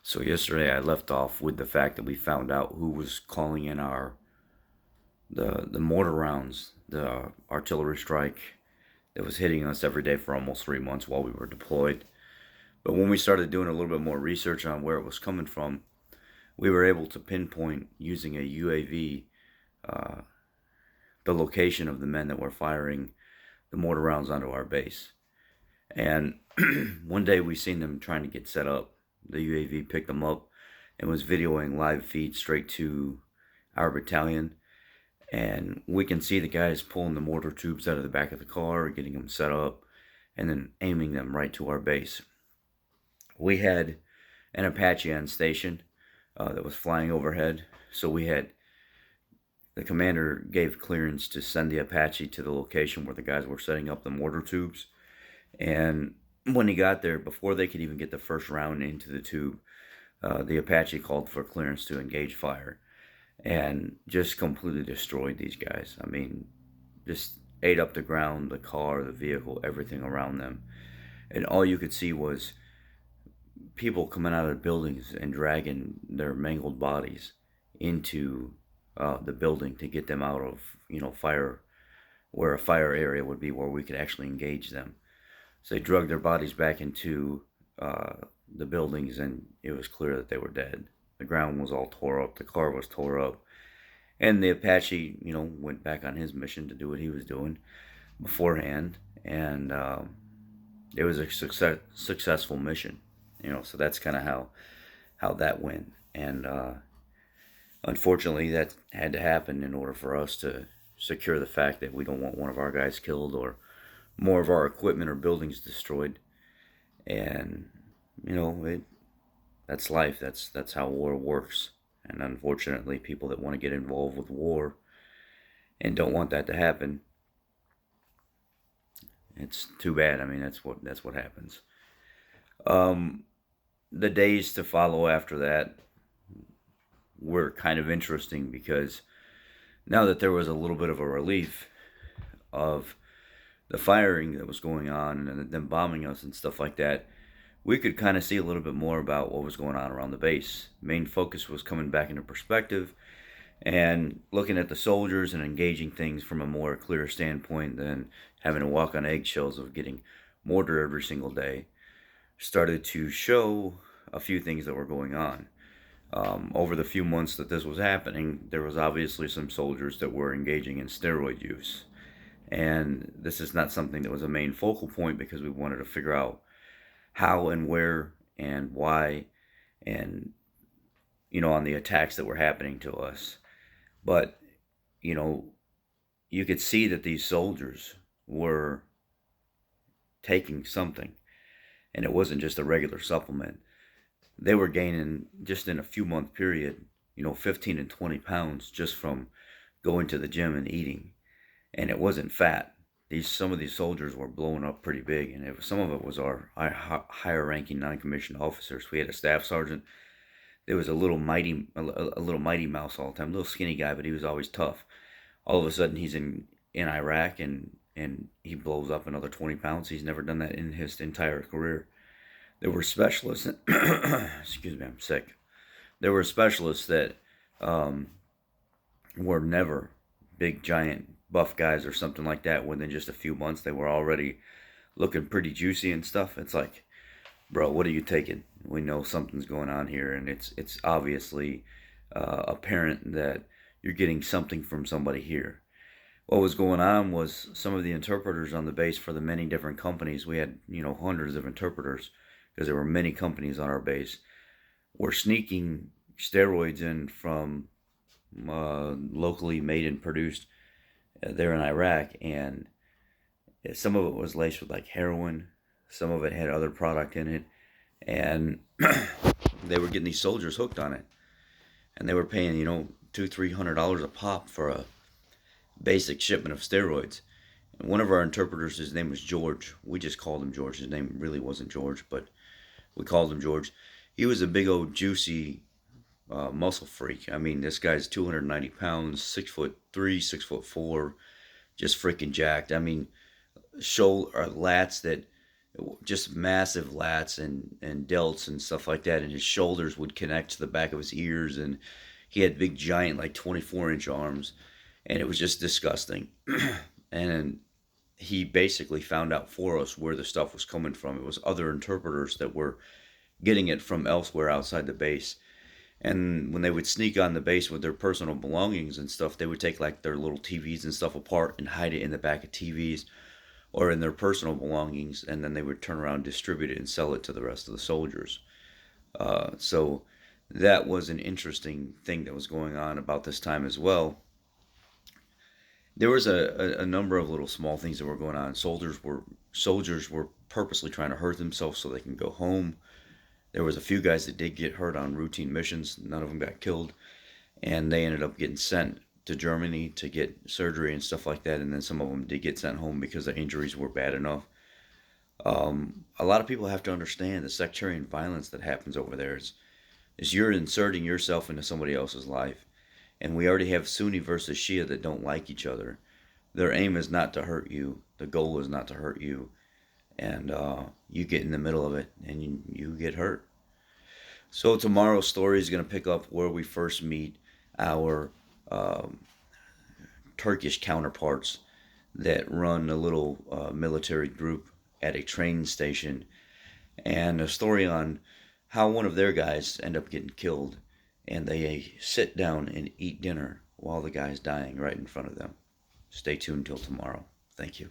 So yesterday I left off with the fact that we found out who was calling in the mortar rounds, the artillery strike that was hitting us every day for almost 3 months while we were deployed. But when we started doing a little bit more research on where it was coming from, we were able to pinpoint using a UAV uh, the location of the men that were firing the mortar rounds onto our base. And one day we seen them trying to get set up. The UAV picked them up and was videoing live feed straight to our battalion. And we can see the guys pulling the mortar tubes out of the back of the car, getting them set up, and then aiming them right to our base. We had an Apache on station that was flying overhead. So the commander gave clearance to send the Apache to the location where the guys were setting up the mortar tubes. And when he got there, before they could even get the first round into the tube, the Apache called for clearance to engage fire and just completely destroyed these guys. I mean, just ate up the ground, the car, the vehicle, everything around them. And all you could see was people coming out of the buildings and dragging their mangled bodies into the building to get them out of, fire, where a fire area would be where we could actually engage them. So they dragged their bodies back into the buildings, and it was clear that they were dead. The ground was all tore up. The car was tore up. And the Apache, went back on his mission to do what he was doing beforehand. And it was a successful mission, so that's kind of how that went. And unfortunately, that had to happen in order for us to secure the fact that we don't want one of our guys killed or more of our equipment or buildings destroyed. And that's life. That's how war works. And unfortunately, people that want to get involved with war and don't want that to happen, it's too bad. I mean, that's what happens. The days to follow after that were kind of interesting because now that there was a little bit of a relief of the firing that was going on and them bombing us and stuff like that, we could kind of see a little bit more about what was going on around the base. Main focus was coming back into perspective and looking at the soldiers and engaging things from a more clear standpoint than having to walk on eggshells of getting mortar every single day. Started to show a few things that were going on. Over the few months that this was happening, there was obviously some soldiers that were engaging in steroid use. And this is not something that was a main focal point because we wanted to figure out how and where and why and, on the attacks that were happening to us. But, you could see that these soldiers were taking something, and it wasn't just a regular supplement. They were gaining, just in a few month period, 15 and 20 pounds just from going to the gym and eating. And it wasn't fat. Some of these soldiers were blowing up pretty big, and some of it was our higher ranking non-commissioned officers. We had a staff sergeant. There was a little mighty mouse all the time, a little skinny guy, but he was always tough. All of a sudden, he's in Iraq, and he blows up another 20 pounds. He's never done that in his entire career. There were specialists. Excuse me, I'm sick. There were specialists that were never big, giant, buff guys or something like that. Within just a few months, they were already looking pretty juicy and stuff. It's like, bro, what are you taking? We know something's going on here, and it's obviously apparent that you're getting something from somebody here. What was going on was some of the interpreters on the base for the many different companies. We had hundreds of interpreters because there were many companies on our base. Were sneaking steroids in from locally made and produced there in Iraq, and some of it was laced with like heroin, some of it had other product in it, and they were getting these soldiers hooked on it, and they were paying $200-300 a pop for a basic shipment of steroids. And one of our interpreters, his name was George. We just called him George. His name really wasn't George, but we called him George. He was a big old juicy muscle freak. I mean, this guy's 290 pounds, 6'3", 6'4", just freaking jacked. I mean, lats that just massive lats and delts and stuff like that, and his shoulders would connect to the back of his ears, and he had big giant like 24-inch arms, and it was just disgusting. And he basically found out for us where the stuff was coming from. It was other interpreters that were getting it from elsewhere outside the base. And when they would sneak on the base with their personal belongings and stuff, they would take like their little TVs and stuff apart and hide it in the back of TVs or in their personal belongings, and then they would turn around, distribute it, and sell it to the rest of the soldiers. So that was an interesting thing that was going on about this time as well. There was a number of little small things that were going on. Soldiers were purposely trying to hurt themselves so they can go home. There was a few guys that did get hurt on routine missions. None of them got killed, and they ended up getting sent to Germany to get surgery and stuff like that. And then some of them did get sent home because their injuries were bad enough. A lot of people have to understand the sectarian violence that happens over there is you're inserting yourself into somebody else's life. And we already have Sunni versus Shia that don't like each other. Their aim is not to hurt you. The goal is not to hurt you. And you get in the middle of it and you get hurt. So tomorrow's story is going to pick up where we first meet our um, Turkish counterparts that run a little military group at a train station, and a story on how one of their guys end up getting killed, and they sit down and eat dinner while the guy's dying right in front of them. Stay tuned till tomorrow. Thank you.